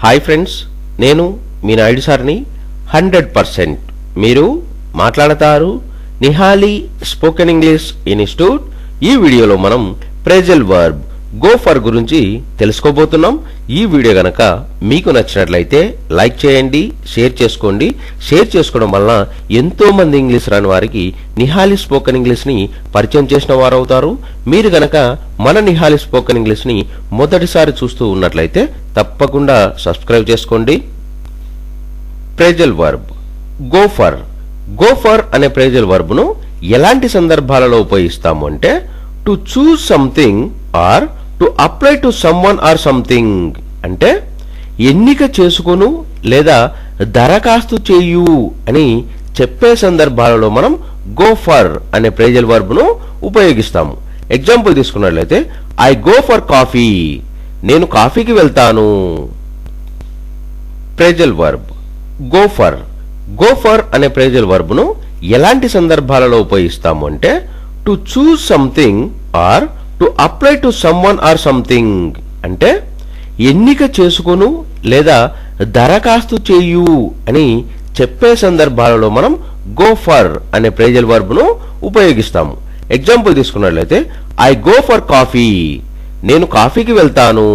Hi friends, నేను మీ నాయుడు సార్ని. 100% మీరు మాట్లాడతారు నిహాలి స్పోకెన్ ఇంగ్లీష్ ఇన్స్టిట్యూట్. ఈ వీడియోలో మనం ప్రెజల్ వర్బ్ గో ఫర్ గురించి తెలుసుకోబోతున్నాం. ఈ వీడియో గనక మీకు నచ్చినట్లయితే లైక్ చేయండి, షేర్ చేసుకోండి. షేర్ చేసుకోవడం వలన ఎంతో మంది ఇంగ్లీష్ రాని వారికి నిహాలి స్పోకెన్ ఇంగ్లీష్ని పరిచయం చేసిన వారు అవుతారు. మీరు గనక మన నిహాలి స్పోకెన్ ఇంగ్లీష్ని మొదటిసారి చూస్తూ ఉన్నట్లయితే తప్పకుండా సబ్స్క్రైబ్ చేసుకోండి. Phrasal verb go for. Go for అనే ప్రెజల్ వర్బ్ను ఎలాంటి సందర్భాలలో ఉపయోగిస్తాము అంటే to choose something or to apply to someone or something. అంటే ఎన్నిక చేసుకును లేదా దరఖాస్తు చేయు అని చెప్పే సందర్భాలలో మనం గో ఫర్ అనే ప్రెజల్ వర్బ్ను ఉపయోగిస్తాము. ఎగ్జాంపుల్ తీసుకున్నట్లయితే ఐ గో ఫర్ కాఫీ. నేను కాఫీకి వెళ్తాను. Phrasal verb go for. Go for అనే ప్రెజల్ వర్బ్ను ఎలాంటి సందర్భాలలో ఉపయోగిస్తాము అంటే to choose something or to apply to someone or something. అంటే ఎన్నిక చేసుకును లేదా దరఖాస్తు చేయు అని చెప్పే సందర్భాలలో మనం గో ఫర్ అనే ప్రెజల్ వర్బ్ను ఉపయోగిస్తాము. ఎగ్జాంపుల్ తీసుకున్నట్లయితే ఐ గో ఫర్ కాఫీ. నేను కాఫీకి వెళ్తాను.